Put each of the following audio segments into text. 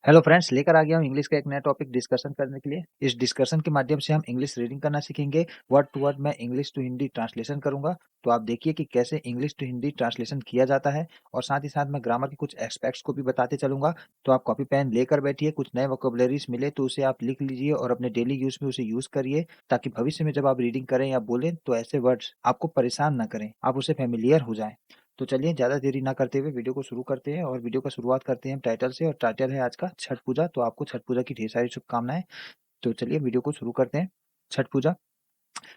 Hello friends, लेकर आ गया हूँ इंग्लिश का एक नया टॉपिक डिस्कशन करने के लिए। इस डिस्कशन के माध्यम से हम इंग्लिश रीडिंग करना सीखेंगे। वर्ड टू वर्ड मैं इंग्लिश टू हिंदी ट्रांसलेशन करूंगा। तो आप देखिए कि कैसे इंग्लिश टू हिंदी ट्रांसलेशन किया जाता है, और साथ ही साथ मैं ग्रामर के कुछ एस्पेक्ट्स को भी बताते चलूंगा। तो आप कॉपी पेन लेकर बैठिए, कुछ नए वोकेबलरीज मिले तो उसे आप लिख लीजिए और अपने डेली यूज में उसे यूज करिए, ताकि भविष्य में जब आप रीडिंग करें या बोलें तो ऐसे वर्ड्स आपको परेशान ना करें, आप उसे फेमिलियर हो जाएं। तो चलिए ज़्यादा देरी ना करते हुए वीडियो को शुरू करते हैं, और वीडियो का शुरुआत करते हैं हम टाइटल से, और टाइटल है आज का छठ पूजा। तो आपको छठ पूजा की ढेर सारी शुभकामनाएं। तो चलिए वीडियो को शुरू करते हैं। Chhath Puja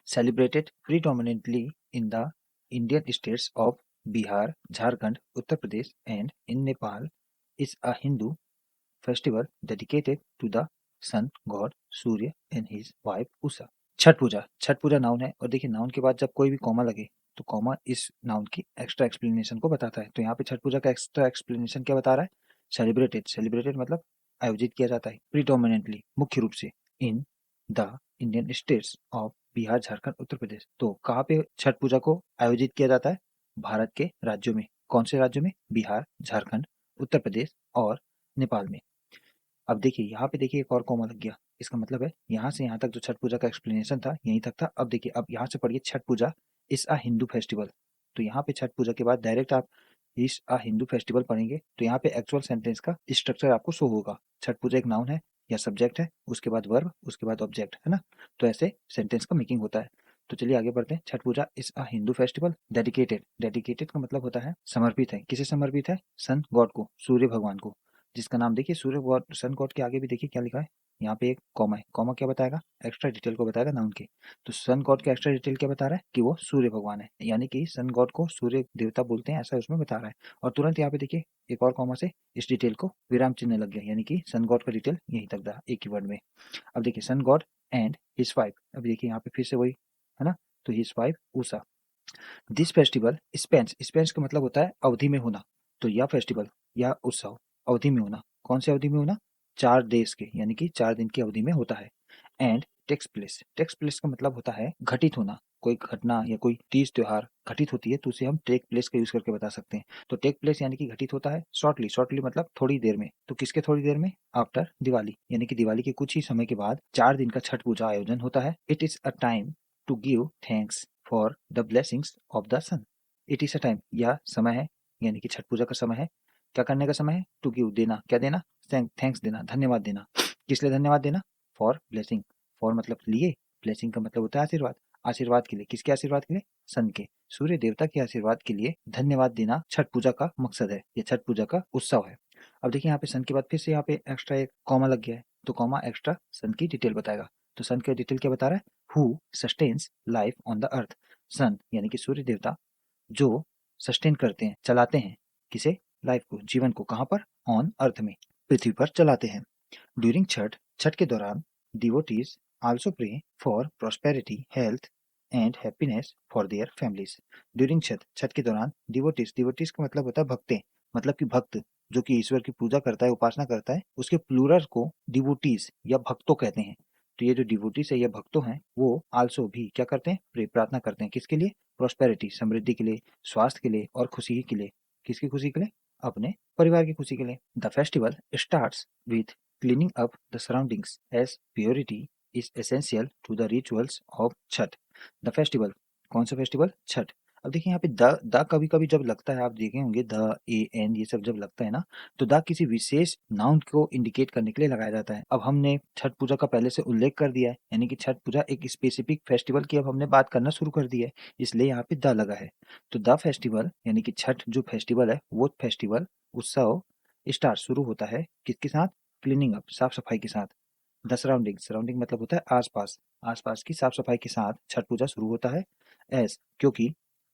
celebrated predominantly in the Indian states of Bihar, Jharkhand, Uttar Pradesh and in Nepal, is a Hindu festival dedicated to the sun god Surya and his wife Usha. Chhath Puja known है, और देखिए नाउन के बाद जब कोई भी कॉमा लगे तो कॉमा इस नाउन की एक्स्ट्रा एक्सप्लेनेशन को बताता है। तो यहाँ पे छठ पूजा का एक्स्ट्रा एक्सप्लेनेशन क्या बता रहा है? सेलिब्रेटेड मतलब आयोजित किया जाता है, प्रीडोमिनेंटली मुख्य रूप से, in the Indian states of Bihar, Jharkhand, Uttar Pradesh. तो कहाँ पे छठ पूजा को आयोजित किया जाता है? भारत के राज्यों में। कौन से राज्यों में? बिहार, झारखंड, उत्तर प्रदेश और नेपाल में। अब देखिए यहाँ पे देखिए एक और कॉमा लग गया। इसका मतलब है यहाँ से यहाँ तक जो छठ पूजा का एक्सप्लेनेशन था यहीं तक था। अब देखिए, अब यहाँ से पढ़िए छठ पूजा इस अ हिंदू फेस्टिवल। तो यहाँ पे छठ पूजा के बाद डायरेक्ट आप इस अ हिंदू फेस्टिवल पढ़ेंगे तो यहाँ पे एक्चुअल सेंटेंस का स्ट्रक्चर आपको शो होगा। छठ पूजा एक नाउन है या सब्जेक्ट है, उसके बाद वर्ब, उसके बाद ऑब्जेक्ट, है ना? तो ऐसे सेंटेंस का मेकिंग होता है। तो चलिए आगे बढ़ते हैं। छठ पूजा इस अ हिंदू फेस्टिवल डेडिकेटेड का मतलब होता है समर्पित है। किसे समर्पित है? सन गॉड को, सूर्य भगवान को, जिसका नाम देखिए सूर्य गॉड, सन गॉड के आगे भी देखिए क्या लिखा है। यहाँ पे एक कॉमा है। कॉमा क्या बताएगा? एक्स्ट्रा डिटेल को बताएगा नाउन के। तो सन गॉड का एक्स्ट्रा डिटेल क्या बता रहा है? कि वो सूर्य भगवान है, यानी कि सन गॉड को सूर्य देवता बोलते हैं, ऐसा उसमें बता रहा है। और तुरंत यहाँ पे देखिए एक और कॉमा से इस डिटेल को विराम चिन्ह लग गया, यानी कि सन गॉड का डिटेल यहीं तक था एक ही वर्ड में। अब देखिए sun god and his wife. अब देखिए यहाँ पे फिर से वही है ना। तो his wife Usha. This festival Spence का मतलब होता है अवधि में होना। तो यह फेस्टिवल या उत्सव अवधि में होना। कौन से अवधि में होना? 4 डेज के, यानी कि 4 दिन की अवधि में होता है। एंड टेक्स प्लेस का मतलब होता है घटित होना। कोई घटना या कोई तीज त्योहार घटित होती है तो उसे हम टेक प्लेस का यूज करके बता सकते हैं। तो टेक प्लेस यानी कि घटित होता है शॉर्टली मतलब थोड़ी देर में। तो किसके थोड़ी देर में? आफ्टर दिवाली, यानी कि दिवाली के कुछ ही समय के बाद 4 दिन का छठ पूजा आयोजन होता है। It is a time to give thanks for the blessings of the sun. It is a time, यह समय है, यानी कि छठ पूजा का समय है। क्या करने का समय है? टू गिव, देना। क्या देना? थैंक्स देना, धन्यवाद देना। किस लिए धन्यवाद देना? For blessing. फॉर मतलब लिए, ब्लेसिंग का मतलब होता है आशीर्वाद। आशीर्वाद के लिए, किसके आशीर्वाद के लिए? सन के, सूर्य देवता के आशीर्वाद के लिए धन्यवाद देना छठ पूजा का मकसद है, ये छठ पूजा का उत्सव है। अब देखिए यहाँ पे सन के बाद फिर से यहाँ पे एक्स्ट्रा एक कॉमा लग गया है। तो कॉमा एक्स्ट्रा सन की डिटेल बताएगा। तो सन का डिटेल क्या बता रहा है? Who sustains life on the earth. Sun यानी कि सूर्य देवता, जो सस्टेन करते हैं, चलाते हैं, किसे? लाइफ को, जीवन को। कहाँ पर? ऑन अर्थ में, पृथ्वी पर चलाते हैं। ड्यूरिंग छठ के दौरान devotees also pray for prosperity, health and happiness for their families. During Chhath के दौरान डिवोटीज का मतलब होता है भक्तें, मतलब कि भक्त जो कि ईश्वर की पूजा करता है, उपासना करता है, उसके प्लूरल को डिवोटीज या भक्तों कहते हैं। तो ये जो डिवोटीज है, ये भक्तों हैं, वो आल्सो भी क्या करते हैं? प्रे, प्रार्थना करते हैं। किसके लिए? प्रॉस्पेरिटी, समृद्धि के लिए, स्वास्थ्य के लिए और खुशी के लिए। किसकी खुशी के लिए? अपने परिवार की खुशी के लिए। The festival starts with cleaning up the surroundings as purity is essential to the rituals of Chhath. The festival, कौन सा फेस्टिवल? छठ। अब देखिए यहाँ पे द कभी कभी जब लगता है, आप देखे होंगे द, ए, एन, ये सब जब लगता है ना, तो द किसी विशेष नाउन को इंडिकेट करने के लिए लगाया जाता है। अब हमने छठ पूजा का पहले से उल्लेख कर दिया है, यानी कि छठ पूजा एक स्पेसिफिक फेस्टिवल की अब हमने बात करना शुरू कर दी है, इसलिए यहाँ पे द लगा है। तो द फेस्टिवल यानी कि छठ जो फेस्टिवल है, वो फेस्टिवल, उत्सव, स्टार्ट शुरू होता है किसके साथ? क्लीनिंग अप, साफ सफाई के साथ। द सराउंडिंग मतलब होता है आसपास, आसपास की साफ सफाई के साथ छठ पूजा शुरू होता है। एस, क्योंकि,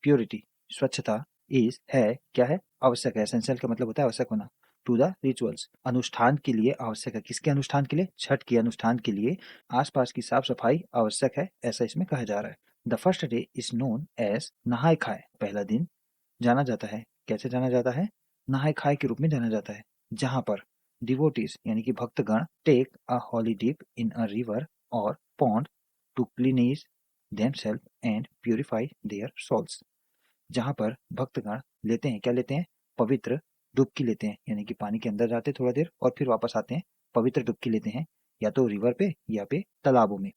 प्योरिटी, स्वच्छता, इज है, क्या है? आवश्यक है। एसेंशियल का मतलब होता है आवश्यक होना। टू द रिचुअल्स, अनुष्ठान के लिए आवश्यक है। किसके अनुष्ठान के लिए? छठ के अनुष्ठान के लिए आसपास की साफ सफाई आवश्यक है, ऐसा इसमें कहा जा रहा है। The first day is known as Nahay Khay. पहला दिन जाना जाता है, कैसे जाना जाता है? नहाय खाए के रूप में जाना जाता है, जहां पर डिवोटीज यानी कि भक्तगण take a holy dip in a river or pond to cleanse themselves and purify their souls. जहां पर भक्तगण लेते हैं, क्या लेते हैं? पवित्र डुबकी लेते हैं, यानी कि पानी के अंदर जाते हैं थोड़ा देर और फिर वापस आते हैं, पवित्र डुबकी लेते हैं, या तो रिवर पे या पे तालाबों में।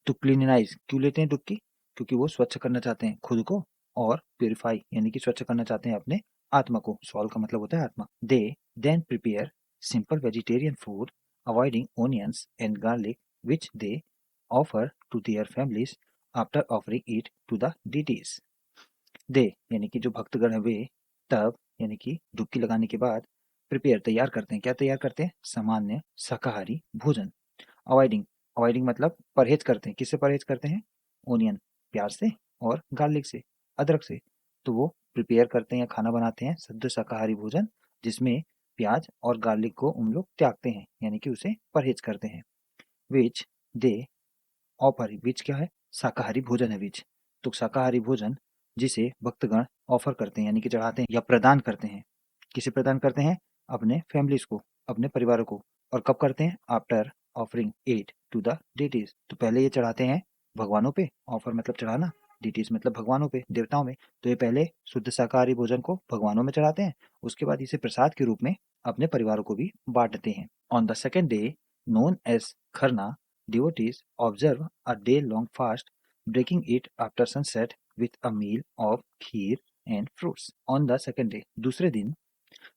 टू क्लीनिनाइज, क्यों लेते हैं डुबकी? क्योंकि वो स्वच्छ करना चाहते हैं खुद को, और प्योरीफाई यानी कि स्वच्छ करना चाहते हैं अपने आत्मा को। सॉल का मतलब होता है आत्मा। They then prepare simple vegetarian food avoiding onions and garlic which they offer to their families after offering it to the deities. They यानी कि जो भक्तगण है वे तब यानी कि डुबकी लगाने के बाद प्रिपेयर तैयार करते हैं। क्या तैयार करते हैं? सामान्य शाकाहारी भोजन। अवॉइडिंग, अवॉइडिंग मतलब परहेज करते हैं। किससे परहेज करते हैं? ओनियन, प्याज से, और गार्लिक से, अदरक से। तो वो प्रिपेयर करते हैं या खाना बनाते हैं शुद्ध शाकाहारी भोजन, जिसमें प्याज और गार्लिक को उन लोग त्यागते हैं, यानी कि उसे परहेज करते हैं। विच दे ऑफर, विच क्या है? शाकाहारी भोजन है विच। तो शाकाहारी भोजन जिसे भक्तगण ऑफर करते हैं यानी कि चढ़ाते हैं या प्रदान करते हैं। किसे प्रदान करते हैं? अपने फैमिलीज को, अपने परिवारों को। और कब करते हैं? After offering it to the deities. तो पहले ये चढ़ाते हैं भगवानों पे, ऑफर मतलब चढ़ाना, डेटीज मतलब भगवानों पे, देवताओं में। तो ये पहले शुद्ध शाकाहारी भोजन को भगवानों में चढ़ाते हैं, उसके बाद इसे प्रसाद के रूप में अपने परिवारों को भी बांटते हैं। On the second day known as Kharna, devotees observe a day-long fast, breaking it after sunset with a meal of kheer and fruits. On the second day, दूसरे दिन,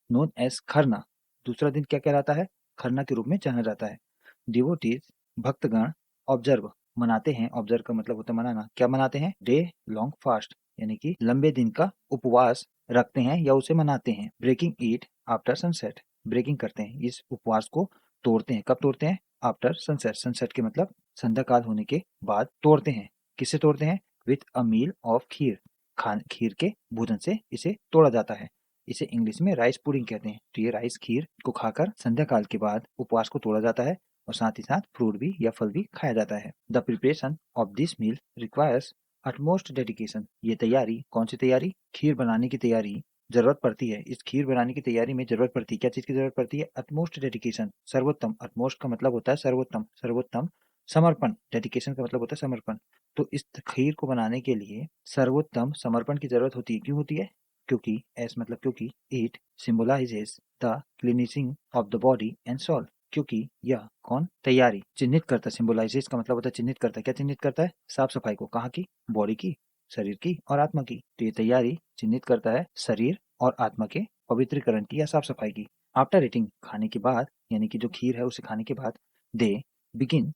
known as खरना, दूसरा दिन क्या कहलाता है? खरना के रूप में जाना जाता है। डिवोटीज, भक्तगण, ऑब्जर्व, मनाते हैं। ऑब्जर्व का मतलब होता है मनाना। क्या मनाते हैं? डे लॉन्ग फास्ट, यानी कि लंबे दिन का उपवास रखते हैं या उसे मनाते हैं। ब्रेकिंग ईट आफ्टर सनसेट, ब्रेकिंग करते हैं, इस उपवास को तोड़ते हैं। कब तोड़ते हैं? आफ्टर सनसेट, सनसेट के मतलब संध्या काल होने के बाद तोड़ते हैं। किससे तोड़ते हैं? विथ अ मील ऑफ खीर, खीर के भोजन से इसे तोड़ा जाता है। इसे इंग्लिश में राइस पुडिंग कहते हैं। तो ये राइस खीर को खाकर संध्या काल के बाद उपवास को तोड़ा जाता है, और साथ ही साथ फ्रूट भी या फल भी खाया जाता है। The preparation of this meal requires utmost dedication, ये तैयारी, कौन सी तैयारी? खीर बनाने की तैयारी जरूरत पड़ती है। इस खीर बनाने की तैयारी में जरूरत पड़ती है, क्या चीज की जरूरत पड़ती है? अटमोस्ट डेडिकेशन, सर्वोत्तम। अटमोस्ट का मतलब होता है सर्वोत्तम, सर्वोत्तम समर्पण। डेडिकेशन का मतलब होता है समर्पण। तो इस खीर को बनाने के लिए सर्वोत्तम समर्पण की जरूरत होती है। क्यों होती है? क्योंकि एस मतलब क्योंकि it symbolises the cleansing of the body and soul, क्योंकि यह कौन? तैयारी चिन्हित करता है। सिंबलाइजेस का मतलब होता है चिन्हित करता है। क्या चिन्हित करता है? साफ सफाई को। कहाँ की? बॉडी की, शरीर की और आत्मा की। तो ये तैयारी चिन्हित करता है शरीर और आत्मा के पवित्रीकरण की या साफ सफाई की। आफ्टर ईटिंग, खाने के बाद, यानी कि जो खीर है उसे खाने के बाद, दे बिगिन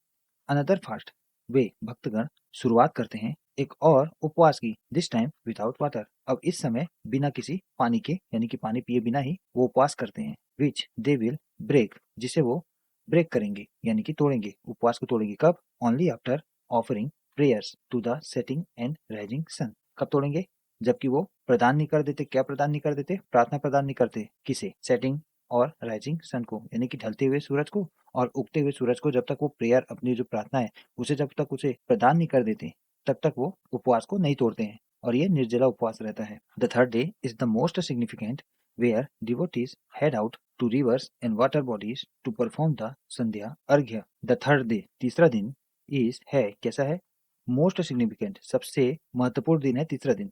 अनदर फास्ट, वे भक्तगण शुरुआत करते हैं एक और उपवास की। दिस टाइम विदाउट वाटर, अब इस समय बिना किसी पानी के, यानी कि पानी पिए बिना ही वो उपवास करते हैं। विच दे विल ब्रेक, जिसे वो ब्रेक करेंगे यानी कि तोड़ेंगे, उपवास को तोड़ेंगे। कब? Only after offering prayers to the setting and rising sun. कब तोड़ेंगे? जबकि वो प्रदान नहीं कर देते। क्या प्रदान नहीं कर देते? प्रार्थना प्रदान नहीं करते। किसे? सेटिंग और राइजिंग सन को, यानी कि ढलते हुए सूरज को और उगते हुए सूरज को। जब तक वो प्रेयर, अपनी जो प्रार्थना है उसे जब तक उसे प्रदान नहीं कर देते, तब तक वो उपवास को नहीं तोड़ते हैं, और ये निर्जला उपवास रहता है। The third day is the most significant, where devotees head out to rivers and water bodies to perform the Sandhya Arghya. The third day, तीसरा दिन, इज है, कैसा है? मोस्ट सिग्निफिकेंट, सबसे महत्वपूर्ण दिन है तीसरा दिन,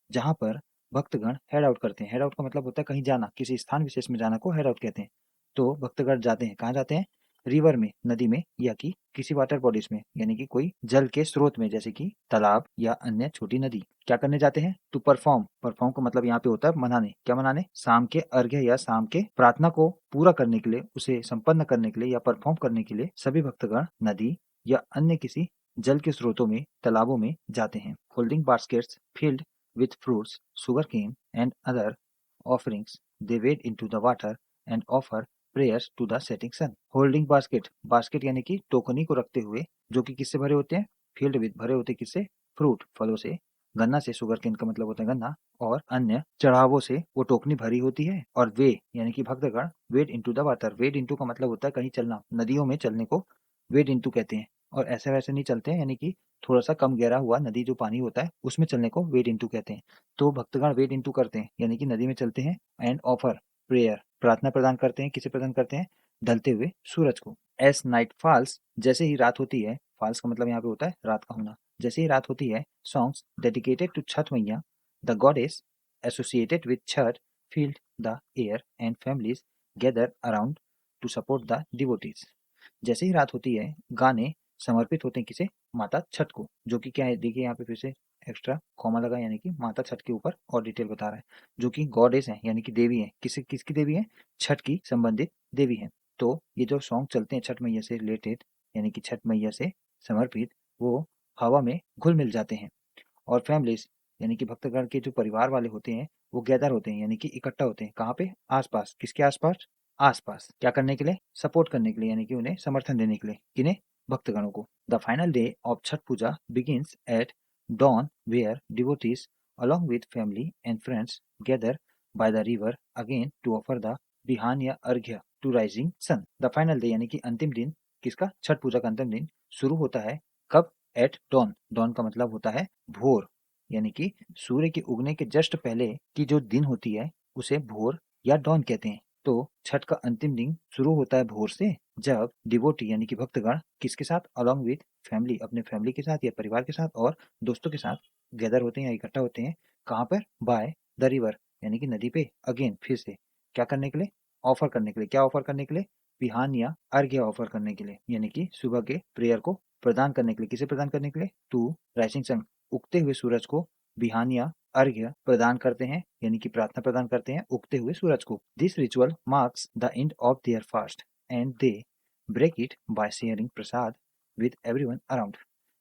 जहां पर भक्तगण हेड आउट करते हैं। हेड आउट का मतलब होता है कहीं जाना, किसी स्थान विशेष में जाना को हेड आउट कहते हैं। तो भक्तगण जाते हैं, कहाँ जाते हैं? रिवर में, नदी में, या कि किसी वाटर बॉडीज में, यानी कि कोई जल के स्रोत में, जैसे कि तालाब या अन्य छोटी नदी। क्या करने जाते हैं? टू परफॉर्म, परफॉर्म का मतलब यहाँ पे होता है मनाने। क्या मनाने? शाम के अर्घ्य या शाम के प्रार्थना को पूरा करने के लिए, उसे संपन्न करने के लिए या परफॉर्म करने के लिए सभी भक्तगण नदी या अन्य किसी जल के स्रोतों में, तालाबों में जाते हैं। Holding baskets field with fruits, sugarcane, and other offerings, they wade into the water and offer prayers to the setting sun. Holding basket, basket यानी कि टोकनी को रखते हुए, जो कि किससे भरे होते हैं? फील्ड विद, भरे होते किससे? फ्रूट, फलों से, गन्ना से, शुगर केन का मतलब होता है गन्ना, और अन्य चढ़ावों से वो टोकनी भरी होती है। और वे यानी कि भक्तगण wade into the water, wade into का मतलब होता है कहीं चलना, नदियों में चलने को वेड इनटू कहते हैं। और ऐसे वैसे नहीं चलते हैं, यानी कि थोड़ा सा कम गहरा हुआ नदी जो पानी होता है उसमें चलने को वेड इनटू कहते हैं। तो भक्तगण वेड इनटू करते हैं, यानी कि नदी में चलते हैं। एंड ऑफर प्रेयर, प्रार्थना प्रदान करते हैं। किसे प्रदान करते हैं? ढलते हुए सूरज को। एस नाइट फॉल्स, जैसे ही रात होती है, फॉल्स का मतलब यहाँ पे होता है रात का होना, जैसे ही रात होती है, सॉन्ग्स डेडिकेटेड टू छठ मैया, the goddess associated with Chhath, field the air and families gather around two support the devotees. जैसे ही रात होती है, गाने समर्पित होते हैं किसे? माता छठ को, जो कि क्या है, देखिए यहाँ पे फिर से एक्स्ट्रा कॉमा लगा, यानी कि माता छठ के ऊपर और डिटेल बता रहा है, जो कि गॉडेस है, यानी कि देवी है। किसकी देवी है? छठ की संबंधित देवी है। तो ये जो सॉन्ग चलते हैं छठ मैया से रिलेटेड, यानी कि छठ मैया से समर्पित, वो हवा में घुल मिल जाते हैं। और फैमिलीज, यानी कि भक्तगण के जो परिवार वाले होते हैं, वो गैदर होते हैं, यानी कि इकट्ठा होते हैं। कहाँ पे? आसपास। किसके आसपास? आसपास। क्या करने के लिए? सपोर्ट करने के लिए, यानी कि उन्हें समर्थन देने के लिए। किन्हें? भक्तगणों को। The final day of Chhath Puja begins at dawn where devotees along with family and friends gather by the river again to offer the बिहानिया अर्घ्य to rising sun. The final day, यानी कि अंतिम दिन किसका? छठ पूजा का अंतिम दिन शुरू होता है कब? At dawn. डॉन का मतलब होता है भोर, यानी कि सूर्य के उगने के जस्ट पहले की जो दिन होती है उसे भोर या डॉन कहते हैं। तो छठ का अंतिम दिन शुरू होता है भोर से, जब डिवोटी यानी कि भक्तगण किसके साथ? अलोंग विथ फैमिली, अपने फैमिली के साथ या परिवार के साथ और दोस्तों के साथ गैदर होते हैं या इकट्ठा होते हैं। कहाँ पर? बाय द रिवर, यानी कि नदी पे, अगेन फिर से। क्या करने के लिए? ऑफर करने के लिए। क्या ऑफर करने के लिए? बिहान या अर्घ्य ऑफर करने के लिए, यानी कि सुबह के प्रेयर को प्रदान करने के लिए। किसे प्रदान करने के लिए? टू राइजिंग सन, उगते हुए सूरज को बिहान या अर्घ्य प्रदान करते हैं, यानी कि प्रार्थना प्रदान करते हैं उगते हुए सूरज को। This ritual marks the end of their fast and they break it by sharing prasad with everyone around.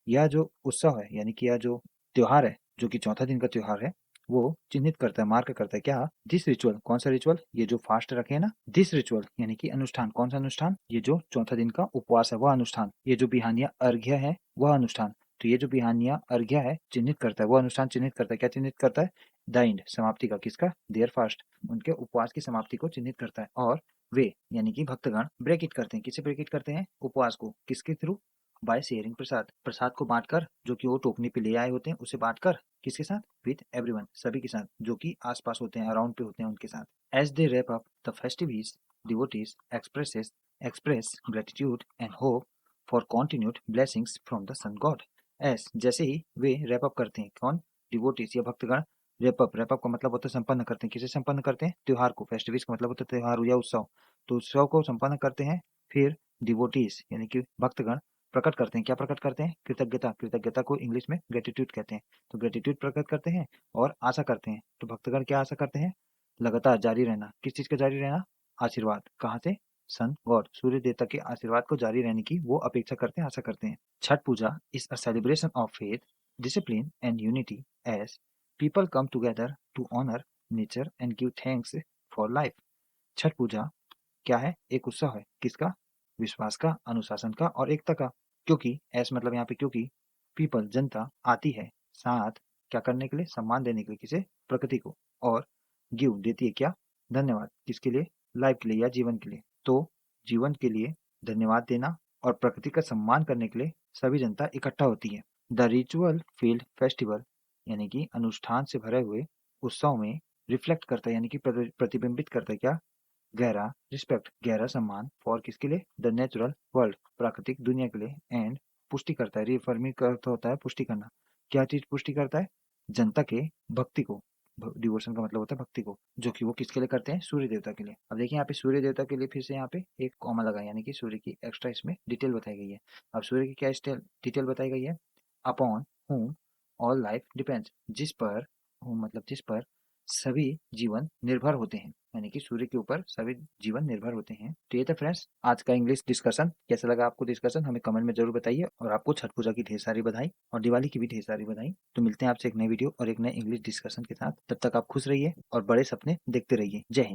यह जो उत्सव है, यानी कि यह जो त्योहार है, जो कि चौथा दिन का त्योहार है, वो चिन्हित करता है, मार्क करता है क्या? This ritual. कौन सा रिचुअल? ये जो फास्ट रखे है ना, दिस रिचुअल यानी कि अनुष्ठान। कौन सा अनुष्ठान? ये जो चौथा दिन का उपवास है वह अनुष्ठान। ये जो बिहानिया अर्घ्य है वह अनुष्ठान। तो ये जो बिहानिया अर्घ्य है चिन्हित करता है, वो अनुष्ठान चिन्हित करता है। क्या चिन्हित करता है? द एंड, समाप्ति का। किसका? देयर फास्ट, उनके उपवास की समाप्ति को चिन्हित करता है। और वे यानी कि भक्तगण ब्रेक इट करते हैं। किसे ब्रेक इट करते हैं? उपवास को। किसके थ्रू? बाय शेयरिंग प्रसाद, प्रसाद को बांटकर, जो कि वो टोकनी पे ले आए होते हैं उसे बांटकर। किसके साथ? विथ एवरीवन, सभी के साथ, जो कि आसपास होते हैं, अराउंड पे होते हैं, उनके साथ। As they wrap up the festivities, devotees express gratitude and hope for continued blessings from the sun god. As, जैसे ही वे रैप अप करते हैं, कौन? डिवोटीज या भक्तगण रैप अप का मतलब होता है संपन्न करते हैं। किसे संपन्न करते हैं? त्योहार को। फेस्टिविटीज का मतलब होता है त्योहार या उत्सव। तो उत्सव को संपन्न करते हैं, फिर डिवोटीज यानी कि भक्तगण प्रकट करते हैं। क्या प्रकट करते हैं? कृतज्ञता। कृतज्ञता को इंग्लिश में ग्रेटिट्यूड कहते हैं। तो ग्रेटिट्यूड प्रकट करते हैं और आशा करते हैं। तो भक्तगण क्या आशा करते हैं? लगातार जारी रहना। किस चीज का जारी रहना? आशीर्वाद। कहाँ से? सन गॉड, सूर्य देवता के आशीर्वाद को जारी रहने की वो अपेक्षा करते हैं, आशा करते हैं। Chhath Puja is a celebration of faith, discipline and unity as people come together to honour nature and give thanks for life. Chhath Puja क्या है? एक उत्सव है। किसका? विश्वास का, अनुशासन का और एकता का। क्योंकि एस मतलब यहाँ पे क्योंकि पीपल जनता आती है साथ, क्या करने के लिए? सम्मान देने के लिए। किसे? प्रकृति को। और गिव देती है क्या? धन्यवाद। किसके लिए? लाइफ के लिए या जीवन के लिए। तो जीवन के लिए धन्यवाद देना और प्रकृति का सम्मान करने के लिए सभी जनता इकट्ठा होती है। द रिचुअल फील्ड फेस्टिवल यानी कि अनुष्ठान से भरे हुए उत्सव में रिफ्लेक्ट करता है, यानी कि प्रतिबिंबित करता है क्या? गहरा रिस्पेक्ट, गहरा सम्मान फॉर किसके लिए? द नेचुरल वर्ल्ड, प्राकृतिक दुनिया के लिए। एंड पुष्टि करता है, रिफर्मिंग का अर्थ होता है पुष्टि करना। क्या चीज पुष्टि करता है? जनता के भक्ति को। डिवोशन का मतलब होता है भक्ति को, जो कि वो किसके लिए करते हैं? सूर्य देवता के लिए। अब देखिए यहाँ पे सूर्य देवता के लिए फिर से यहाँ पे एक कॉमा लगा, यानी कि सूर्य की एक्स्ट्रा इसमें डिटेल बताई गई है। अब सूर्य की क्या डिटेल बताई गई है? Upon whom all life depends, जिस पर, whom मतलब जिस पर सभी जीवन निर्भर होते हैं, यानी कि सूर्य के ऊपर सभी जीवन निर्भर होते हैं। तो ये था फ्रेंड्स आज का इंग्लिश डिस्कशन। कैसा लगा आपको डिस्कशन? हमें कमेंट में जरूर बताइए। और आपको छठ पूजा की ढेर सारी बधाई और दिवाली की भी ढेर सारी बधाई। तो मिलते हैं आपसे एक नई वीडियो और एक नए इंग्लिश डिस्कशन के साथ। तब तक आप खुश रहिए और बड़े सपने देखते रहिए। जय हिंद।